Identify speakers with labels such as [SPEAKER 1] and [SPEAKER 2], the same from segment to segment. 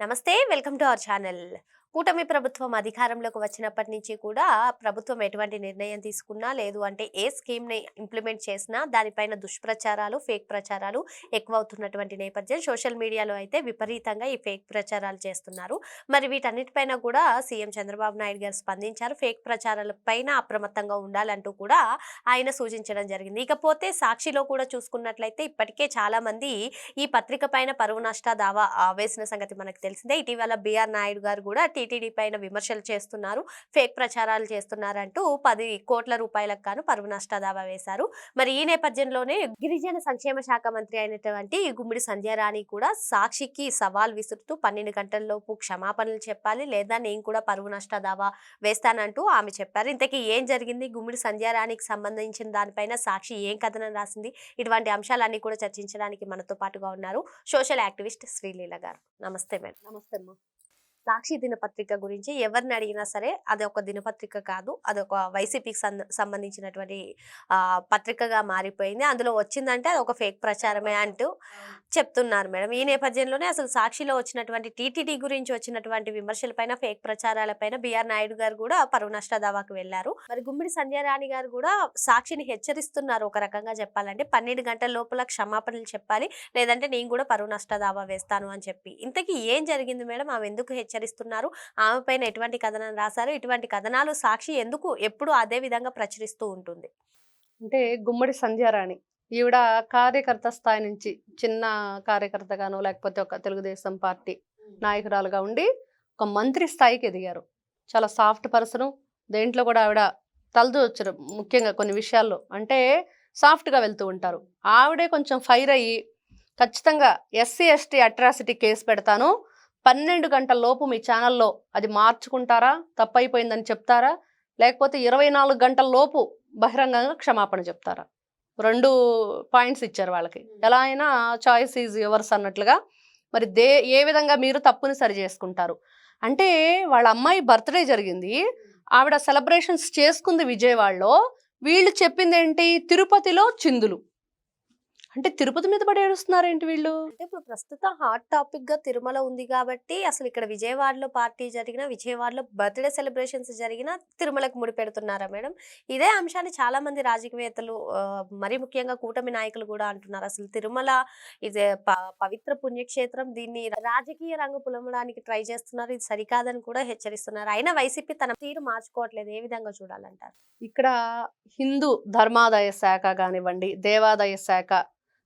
[SPEAKER 1] నమస్తే, welcome to our channel. కూటమి ప్రభుత్వం అధికారంలోకి వచ్చినప్పటి నుంచి కూడా ప్రభుత్వం ఎటువంటి నిర్ణయం తీసుకున్నా, లేదు అంటే ఏ స్కీమ్‌ని ఇంప్లిమెంట్ చేసినా దానిపైన దుష్ప్రచారాలు, ఫేక్ ప్రచారాలు ఎక్కువవుతున్నటువంటి నేపథ్యం సోషల్ మీడియాలో అయితే విపరీతంగా ఈ ఫేక్ ప్రచారాలు చేస్తున్నారు. మరి వీటన్నిటిపైన కూడా సీఎం చంద్రబాబు నాయుడు గారు స్పందించారు. ఫేక్ ప్రచారాల పైన అప్రమత్తంగా ఉండాలంటూ కూడా ఆయన సూచించడం జరిగింది. ఇకపోతే సాక్షిలో కూడా చూసుకున్నట్లయితే ఇప్పటికే చాలామంది ఈ పత్రిక పైన పరువు నష్ట దావా వేసిన సంగతి మనకు తెలిసిందే. ఇటీవల బిఆర్ నాయుడు గారు కూడా టీటీడీ పైన విమర్శలు చేస్తున్నారు, ఫేక్ ప్రచారాలు చేస్తున్నారంటూ 10 కోట్ల రూపాయలకు గాను పరువు నష్ట దావా వేశారు. మరి ఈ నేపథ్యంలోనే గిరిజన సంక్షేమ శాఖ మంత్రి అయినటువంటి గుమ్మిడి సంధ్యారాణి కూడా సాక్షికి సవాల్ విసురుతూ 12 గంటల్లోపు క్షమాపణలు చెప్పాలి, లేదా నేను కూడా పరువు నష్ట దావా వేస్తానంటూ ఆమె చెప్పారు. ఇంతకీ ఏం జరిగింది, గుమ్మిడి సంధ్యారాణికి సంబంధించిన దానిపైన సాక్షి ఏం కథనం రాసింది, ఇటువంటి అంశాలన్నీ కూడా చర్చించడానికి మనతో పాటుగా ఉన్నారు సోషల్ యాక్టివిస్ట్ శ్రీలీల గారు. నమస్తే మేడం.
[SPEAKER 2] నమస్తే అమ్మా.
[SPEAKER 1] సాక్షి దినపత్రిక గురించి ఎవరిని అడిగినా సరే అది ఒక దినపత్రిక కాదు, అదొక వైసీపీకి సంబంధించినటువంటి పత్రికగా మారిపోయింది. అందులో వచ్చిందంటే అది ఒక ఫేక్ ప్రచారమే అంటూ చెప్తున్నారు మేడం. ఈ నేపథ్యంలోనే అసలు సాక్షిలో వచ్చినటువంటి టీటీడీ గురించి వచ్చినటువంటి విమర్శలపైన, ఫేక్ ప్రచారాలపైన బిఆర్ నాయుడు గారు కూడా పరువు నష్ట దావాకు వెళ్లారు. మరి గుమ్మిడి సంధ్యారాణి గారు కూడా సాక్షిని హెచ్చరిస్తున్నారు. ఒక రకంగా చెప్పాలంటే 12 గంటల లోపల క్షమాపణలు చెప్పాలి, లేదంటే నేను కూడా పరువు నష్ట దావా వేస్తాను అని చెప్పి. ఇంతకీ ఏం జరిగింది మేడం? ఆమె ఎందుకు హెచ్చరిస్తున్నారు? ఆమె పైన ఎటువంటి కథనం రాశారు? ఇటువంటి కథనాలు సాక్షి ఎందుకు ఎప్పుడు అదే విధంగా ప్రచురిస్తూ ఉంటుంది?
[SPEAKER 2] అంటే గుమ్మడి సంధ్యారాణి ఈవిడ కార్యకర్త స్థాయి నుంచి చిన్న కార్యకర్తగానో లేకపోతే ఒక తెలుగుదేశం పార్టీ నాయకురాలుగా ఉండి ఒక మంత్రి స్థాయికి ఎదిగారు. చాలా సాఫ్ట్ పర్సను. దేంట్లో కూడా ఆవిడ తలదూర్చరు. ముఖ్యంగా కొన్ని విషయాల్లో అంటే సాఫ్ట్గా వెళ్తూ ఉంటారు. ఆవిడే కొంచెం ఫైర్ అయ్యి ఖచ్చితంగా ఎస్సీ ఎస్టీ అట్రాసిటీ కేసు పెడతాను, 12 గంటల లోపు మీ ఛానల్లో అది మార్చుకుంటారా, తప్పైపోయిందని చెప్తారా, లేకపోతే 24 గంటల లోపు బహిరంగంగా క్షమాపణ చెప్తారా, 2 పాయింట్స్ ఇచ్చారు వాళ్ళకి. ఎలా అయినా చాయిస్ ఈజ్ యువర్స్ అన్నట్లుగా. మరి ఏ విధంగా మీరు తప్పుని సరి చేసుకుంటారు అంటే, వాళ్ళ అమ్మాయి బర్త్డే జరిగింది, ఆవిడ సెలబ్రేషన్స్ చేసుకుంది విజయవాడలో. వీళ్ళు చెప్పింది ఏంటి, తిరుపతిలో చిందులు. అంటే తిరుపతి మీద పడి ఏడుస్తున్నారేంటి వీళ్ళు?
[SPEAKER 1] అంటే ఇప్పుడు ప్రస్తుతం హాట్ టాపిక్ గా తిరుమల ఉంది కాబట్టి అసలు ఇక్కడ విజయవాడలో పార్టీ జరిగిన, విజయవాడలో బర్త్డే సెలబ్రేషన్స్ జరిగిన తిరుమలకు ముడిపెడుతున్నారా మేడం? ఇదే అంశాన్ని చాలా మంది రాజకీయవేత్తలు మరి ముఖ్యంగా కూటమి నాయకులు కూడా అంటున్నారు. అసలు తిరుమల ఇది పవిత్ర పుణ్యక్షేత్రం, దీన్ని రాజకీయ రంగు పులమడానికి ట్రై చేస్తున్నారు, ఇది సరికాదని కూడా హెచ్చరిస్తున్నారు. అయినా వైసీపీ తన తీరు మార్చుకోవట్లేదు. ఏ విధంగా చూడాలంటారు?
[SPEAKER 2] ఇక్కడ హిందూ ధర్మాదాయ శాఖ కానివ్వండి, దేవాదాయ శాఖ,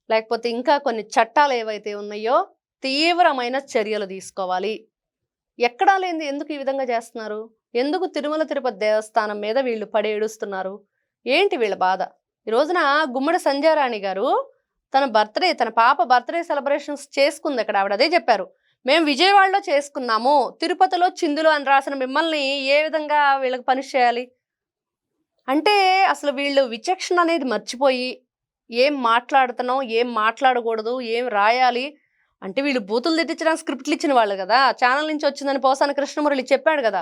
[SPEAKER 2] లేకపోతే ఇంకా కొన్ని చట్టాలు ఏవైతే ఉన్నాయో తీవ్రమైన చర్యలు తీసుకోవాలి. ఎక్కడా లేనిది ఎందుకు ఈ విధంగా చేస్తున్నారు? ఎందుకు తిరుమల తిరుపతి దేవస్థానం మీద వీళ్ళు పడి ఏడుస్తున్నారు? ఏంటి వీళ్ళ బాధ? ఈ రోజున గుమ్మడి సంధ్యారాణి గారు తన పాప బర్త్డే సెలబ్రేషన్స్ చేసుకుంది. అక్కడ ఆవిడ అదే చెప్పారు, మేము విజయవాడలో చేసుకున్నాము, తిరుపతిలో చిందులు అని రాసిన మిమ్మల్ని ఏ విధంగా వీళ్ళకి పనిష్ చేయాలి అంటే, అసలు వీళ్ళు విచక్షణ అనేది మర్చిపోయి ఏం మాట్లాడుతున్నాం, ఏం మాట్లాడకూడదు, ఏం రాయాలి అంటే, వీళ్ళు బూతులు తిట్టించడానికి స్క్రిప్ట్లు ఇచ్చిన వాళ్ళు కదా. ఛానల్ నుంచి వచ్చిందని పోసాని కృష్ణమురళి చెప్పాడు కదా.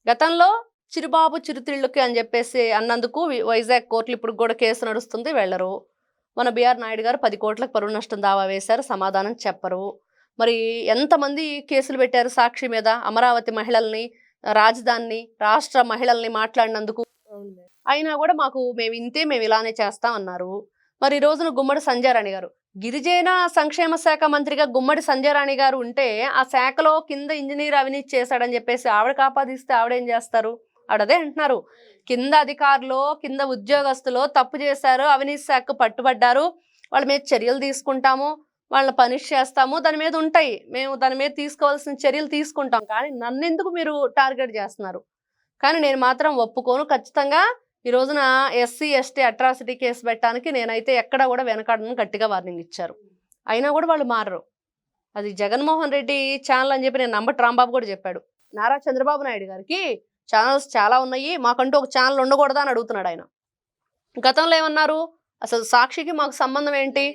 [SPEAKER 2] గతంలో చిరుబాబు చిరుతిళ్ళకి అని చెప్పేసి అన్నందుకు వైజాగ్ కోర్టులు ఇప్పుడు కూడా కేసు నడుస్తుంది, వెళ్ళరు. మన బిఆర్ నాయుడు గారు 10 కోట్లకు పరువు నష్టం దావా వేశారు, సమాధానం చెప్పరు. మరి ఎంతమంది కేసులు పెట్టారు సాక్షి మీద, అమరావతి మహిళల్ని, రాజధానిని, రాష్ట్ర మహిళల్ని మాట్లాడినందుకు. అయినా కూడా మేము ఇలానే చేస్తాం అన్నారు. మరి ఈ రోజున గుమ్మడి సంధ్యారాణి గారు, గిరిజన సంక్షేమ శాఖ మంత్రిగా గుమ్మడి సంధ్యారాణి గారు ఉంటే ఆ శాఖలో కింద ఇంజనీర్ అవినీతి చేశాడని చెప్పేసి ఆవిడ ఆపాదిస్తే ఆవిడేం చేస్తారు? ఆవిడదే అంటున్నారు, కింద అధికారులు, కింద ఉద్యోగస్తులు తప్పు చేశారు, అవినీతి శాఖ పట్టుబడ్డారు, వాళ్ళ మీద చర్యలు తీసుకుంటాము, వాళ్ళని పనిష్ చేస్తాము, దాని మీద ఉంటాయి, మేము దాని మీద తీసుకోవాల్సిన చర్యలు తీసుకుంటాం, కానీ నన్నెందుకు మీరు టార్గెట్ చేస్తున్నారు? కానీ నేను మాత్రం ఒప్పుకోను. ఖచ్చితంగా ఈ రోజున ఎస్సీ ఎస్టీ అట్రాసిటీ కేసు పెట్టడానికి నేనైతే ఎక్కడ కూడా వెనకాడని గట్టిగా వార్నింగ్ ఇచ్చారు. అయినా కూడా వాళ్ళు మారరు. అది జగన్మోహన్ రెడ్డి ఛానల్ అని చెప్పి నేను నంబటి రాంబాబు కూడా చెప్పాడు. నారా చంద్రబాబు నాయుడు గారికి ఛానల్స్ చాలా ఉన్నాయి, మాకంటూ ఒక ఛానల్ ఉండకూడదా అని అడుగుతున్నాడు ఆయన. గతంలో ఏమన్నారు, అసలు సాక్షికి మాకు సంబంధం ఏంటి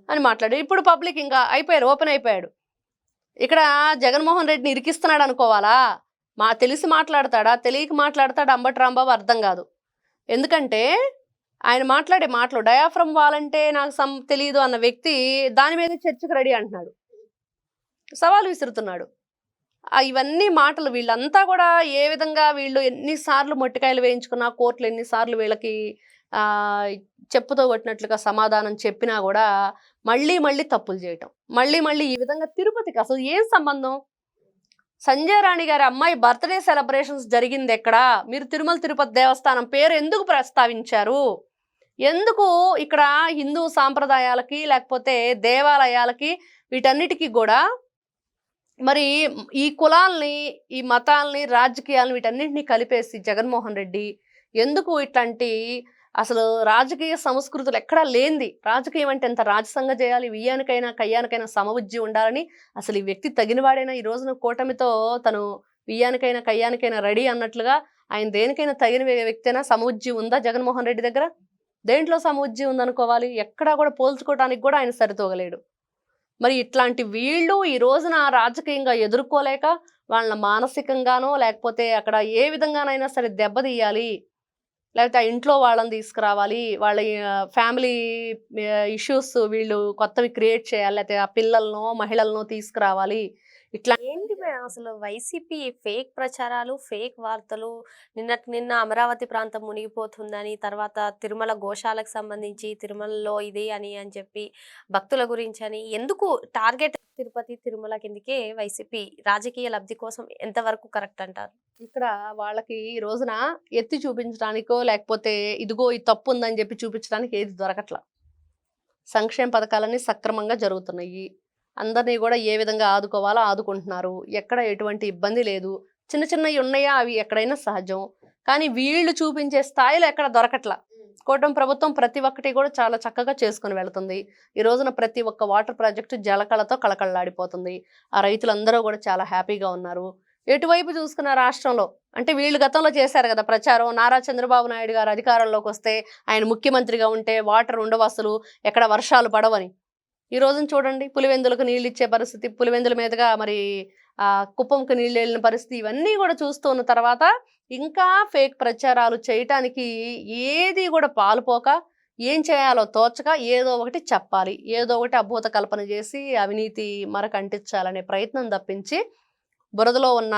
[SPEAKER 2] అని మాట్లాడు. ఇప్పుడు పబ్లిక్ ఇంకా అయిపోయారు, ఓపెన్ అయిపోయాడు. ఇక్కడ జగన్మోహన్ రెడ్డిని ఇరికిస్తున్నాడు అనుకోవాలా? తెలిసి మాట్లాడతాడా, తెలియక మాట్లాడతాడా అంబటి రాంబాబు అర్థం కాదు. ఎందుకంటే ఆయన మాట్లాడే మాటలు డయాఫ్రమ్ వాలంటే నాకు తెలియదు అన్న వ్యక్తి దాని మీద చర్చకు రెడీ అంటున్నాడు, సవాల్ విసురుతున్నాడు. ఇవన్నీ మాటలు వీళ్ళంతా కూడా ఏ విధంగా వీళ్ళు ఎన్నిసార్లు మొట్టికాయలు వేయించుకున్నా కోర్టులు ఎన్నిసార్లు వీళ్ళకి ఆ, చెప్పుతో కొట్టినట్లుగా సమాధానం చెప్పినా కూడా మళ్ళీ మళ్ళీ తప్పులు చేయటం, మళ్ళీ మళ్ళీ ఈ విధంగా తిరుపతికి అసలు ఏం సంబంధం? సంజయ్ రాణి గారి అమ్మాయి బర్త్డే సెలబ్రేషన్స్ జరిగింది ఎక్కడ? మీరు తిరుమల తిరుపతి దేవస్థానం పేరు ఎందుకు ప్రస్తావించారు? ఎందుకు ఇక్కడ హిందూ సాంప్రదాయాలకి లేకపోతే దేవాలయాలకి వీటన్నిటికీ కూడా మరి ఈ కులాల్ని, ఈ మతాల్ని, రాజకీయాలను వీటన్నిటిని కలిపేసి జగన్మోహన్ రెడ్డి ఎందుకు ఇట్లాంటి అసలు రాజకీయ సంస్కృతులు ఎక్కడా లేనిది, రాజకీయం అంటే ఎంత రాజసంగ చేయాలి, వియ్యానికైనా కయ్యానికైనా సమబుద్ధి ఉండాలని అసలు ఈ వ్యక్తి తగినవాడైనా ఈ రోజున కూటమితో తను వియ్యానికైనా కయ్యానికైనా రెడీ అన్నట్లుగా ఆయన దేనికైనా తగిన వ్యక్తైనా సమబుద్ధి ఉందా జగన్మోహన్ రెడ్డి దగ్గర? దేంట్లో సమబుద్ధి ఉందనుకోవాలి? ఎక్కడా కూడా పోల్చుకోవడానికి కూడా ఆయన సరితూగలేడు. మరి ఇట్లాంటి వీళ్ళు ఈ రోజున రాజకీయంగా ఎదుర్కోలేక వాళ్ళ మానసికంగానో లేకపోతే అక్కడ ఏ విధంగానైనా సరే దెబ్బతీయాలి, లేకపోతే ఆ ఇంట్లో వాళ్ళని తీసుకురావాలి, వాళ్ళ ఫ్యామిలీ ఇష్యూస్ వీళ్ళు కొత్తవి క్రియేట్ చేయాలి, లేకపోతే ఆ పిల్లలనో మహిళలనో తీసుకురావాలి. ఇట్లా
[SPEAKER 1] ఏంటి మేడం అసలు వైసీపీ ఫేక్ ప్రచారాలు, ఫేక్ వార్తలు, నిన్నటి నిన్న అమరావతి ప్రాంతం మునిగిపోతుందని, తర్వాత తిరుమల గోశాలకు సంబంధించి తిరుమలలో ఇది అని చెప్పి భక్తుల గురించి అని, ఎందుకు టార్గెట్ తిరుపతి తిరుమల కిందకే వైసీపీ రాజకీయ లబ్ధి కోసం ఎంతవరకు కరెక్ట్ అంటారు?
[SPEAKER 2] ఇక్కడ వాళ్ళకి ఈ రోజున ఎత్తి చూపించడానికో లేకపోతే ఇదిగో ఈ తప్పు ఉందని చెప్పి చూపించడానికి ఏది దొరకట్లా. సంక్షేమ పథకాలన్నీ సక్రమంగా జరుగుతున్నాయి, అందరినీ కూడా ఏ విధంగా ఆదుకోవాలో ఆదుకుంటున్నారు, ఎక్కడ ఎటువంటి ఇబ్బంది లేదు. చిన్న చిన్నవి ఉన్నాయా, అవి ఎక్కడైనా సహజం. కానీ వీళ్ళు చూపించే స్థాయిలో ఎక్కడ దొరకట్లా. కూటమి ప్రభుత్వం ప్రతి ఒక్కటి కూడా చాలా చక్కగా చేసుకుని వెళ్తుంది. ఈ రోజున ప్రతి ఒక్క వాటర్ ప్రాజెక్టు జలకళతో కళకళలాడిపోతుంది. ఆ రైతులందరూ కూడా చాలా హ్యాపీగా ఉన్నారు. ఎటువైపు చూసుకున్న రాష్ట్రంలో అంటే వీళ్ళు గతంలో చేశారు కదా ప్రచారం, నారా చంద్రబాబు నాయుడు గారు అధికారంలోకి వస్తే ఆయన ముఖ్యమంత్రిగా ఉంటే వాటర్ ఉండవు అసలు, ఎక్కడ వర్షాలు పడవని. ఈ రోజున చూడండి, పులివెందులకు నీళ్ళు ఇచ్చే పరిస్థితి, పులివెందుల మీదుగా మరి కుప్పంకి నీళ్ళు వెళ్ళిన పరిస్థితి, ఇవన్నీ కూడా చూస్తూ ఉన్న తర్వాత ఇంకా ఫేక్ ప్రచారాలు చేయటానికి ఏది కూడా పాలుపోక, ఏం చేయాలో తోచక ఏదో ఒకటి చెప్పాలి, ఏదో ఒకటి అభూత కల్పన చేసి అవినీతి మరక అంటించాలనే ప్రయత్నం తప్పించి, బురదలో ఉన్న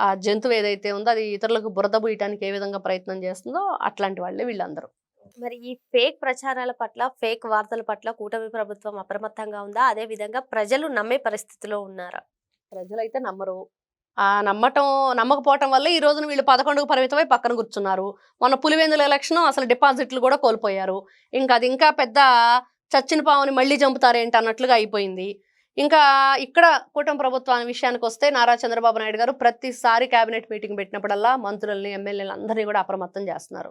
[SPEAKER 2] ఆ జంతువు ఏదైతే ఉందో అది ఇతరులకు బురద పూయటానికి ఏ విధంగా ప్రయత్నం చేస్తుందో అట్లాంటి వాళ్ళే వీళ్ళందరూ.
[SPEAKER 1] మరి ఈ ఫేక్ ప్రచారాల పట్ల, ఫేక్ వార్తల పట్ల కూటమి ప్రభుత్వం అప్రమత్తంగా ఉందా? అదే విధంగా ప్రజలు నమ్మే పరిస్థితిలో ఉన్నారా?
[SPEAKER 2] ప్రజలైతే నమ్మరు. నమ్మకపోవటం వల్ల ఈ రోజున వీళ్ళు 11కు పరిమితమై పక్కన కూర్చున్నారు. మొన్న పులివెందుల ఎలక్షన్ అసలు డిపాజిట్లు కూడా కోల్పోయారు. ఇంకా అది ఇంకా పెద్ద చచ్చిన పావుని మళ్ళీ చంపుతారేంటి అన్నట్లుగా అయిపోయింది. ఇంకా ఇక్కడ కూటమి ప్రభుత్వం విషయానికి వస్తే నారా చంద్రబాబు నాయుడు గారు ప్రతిసారి కేబినెట్ మీటింగ్ పెట్టినప్పుడల్లా మంత్రుల్ని, ఎమ్మెల్యేలు అందరినీ కూడా అప్రమత్తం చేస్తున్నారు.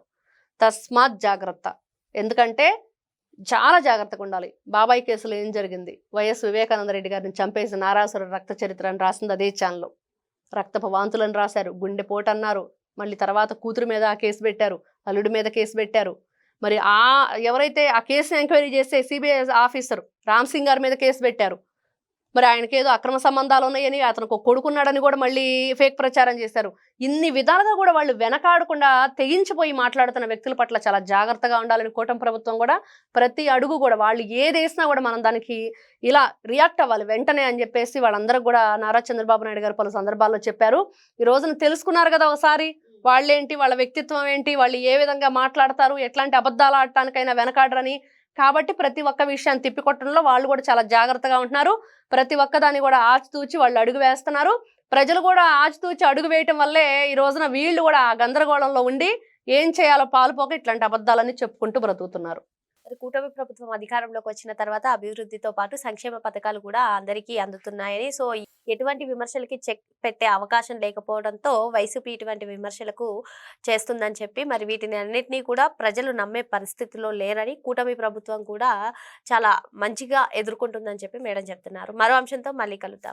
[SPEAKER 2] తస్మాత్ జాగ్రత్త. ఎందుకంటే చాలా జాగ్రత్తగా ఉండాలి. బాబాయ్ కేసులో ఏం జరిగింది? వైఎస్ వివేకానంద రెడ్డి గారిని చంపేసి నారాసుర రక్త చరిత్ర అని రాసింది అదే ఛానల్. రక్తపు వాంతులను రాశారు, గుండెపోటు అన్నారు, మళ్ళీ తర్వాత కూతురు మీద ఆ కేసు పెట్టారు, అల్లుడి మీద కేసు పెట్టారు. మరి ఎవరైతే ఆ కేసుని ఎంక్వైరీ చేస్తే సిబిఐ ఆఫీసర్ రామ్ సింగ్ గారి మీద కేసు పెట్టారు. మరి ఆయనకి ఏదో అక్రమ సంబంధాలు ఉన్నాయని, అతనికి ఒక కొడుకున్నాడని కూడా మళ్ళీ ఫేక్ ప్రచారం చేశారు. ఇన్ని విధాలుగా కూడా వాళ్ళు వెనకాడకుండా తెగించిపోయి మాట్లాడుతున్న వ్యక్తుల పట్ల చాలా జాగ్రత్తగా ఉండాలని కూటమి ప్రభుత్వం కూడా ప్రతి అడుగు కూడా వాళ్ళు ఏది వేసినా కూడా మనం దానికి ఇలా రియాక్ట్ అవ్వాలి వెంటనే అని చెప్పేసి వాళ్ళందరూ కూడా నారా చంద్రబాబు నాయుడు గారు పలు సందర్భాల్లో చెప్పారు. ఈ రోజున తెలుసుకున్నారు కదా ఒకసారి వాళ్ళేంటి, వాళ్ళ వ్యక్తిత్వం ఏంటి, వాళ్ళు ఏ విధంగా మాట్లాడతారు, ఎట్లాంటి అబద్ధాలు ఆడటానికైనా వెనకాడరని. కాబట్టి ప్రతి ఒక్క విషయాన్ని తిప్పికొట్టడంలో వాళ్ళు కూడా చాలా జాగ్రత్తగా ఉంటున్నారు. ప్రతి ఒక్కదాన్ని కూడా ఆచితూచి వాళ్ళు అడుగు వేస్తున్నారు. ప్రజలు కూడా ఆచితూచి అడుగు వేయటం వల్లే ఈ రోజున వీళ్ళు కూడా ఆ గందరగోళంలో ఉండి ఏం చేయాలో పాలుపోక ఇట్లాంటి అబద్ధాలన్నీ చెప్పుకుంటూ బ్రతుకుతున్నారు.
[SPEAKER 1] మరి కూటమి ప్రభుత్వం అధికారంలోకి వచ్చిన తర్వాత అభివృద్ధితో పాటు సంక్షేమ పథకాలు కూడా అందరికీ అందుతున్నాయని, సో ఎటువంటి విమర్శలకి చెక్ పెట్టే అవకాశం లేకపోవడంతో వైసీపీ ఇటువంటి విమర్శలకు చేస్తుందని చెప్పి, మరి వీటిని అన్నిటినీ కూడా ప్రజలు నమ్మే పరిస్థితిలో లేరని కూటమి ప్రభుత్వం కూడా చాలా మంచిగా ఎదుర్కొంటుందని చెప్పి మేడం చెప్తున్నారు. మరో అంశంతో మళ్ళీ కలుద్దాం.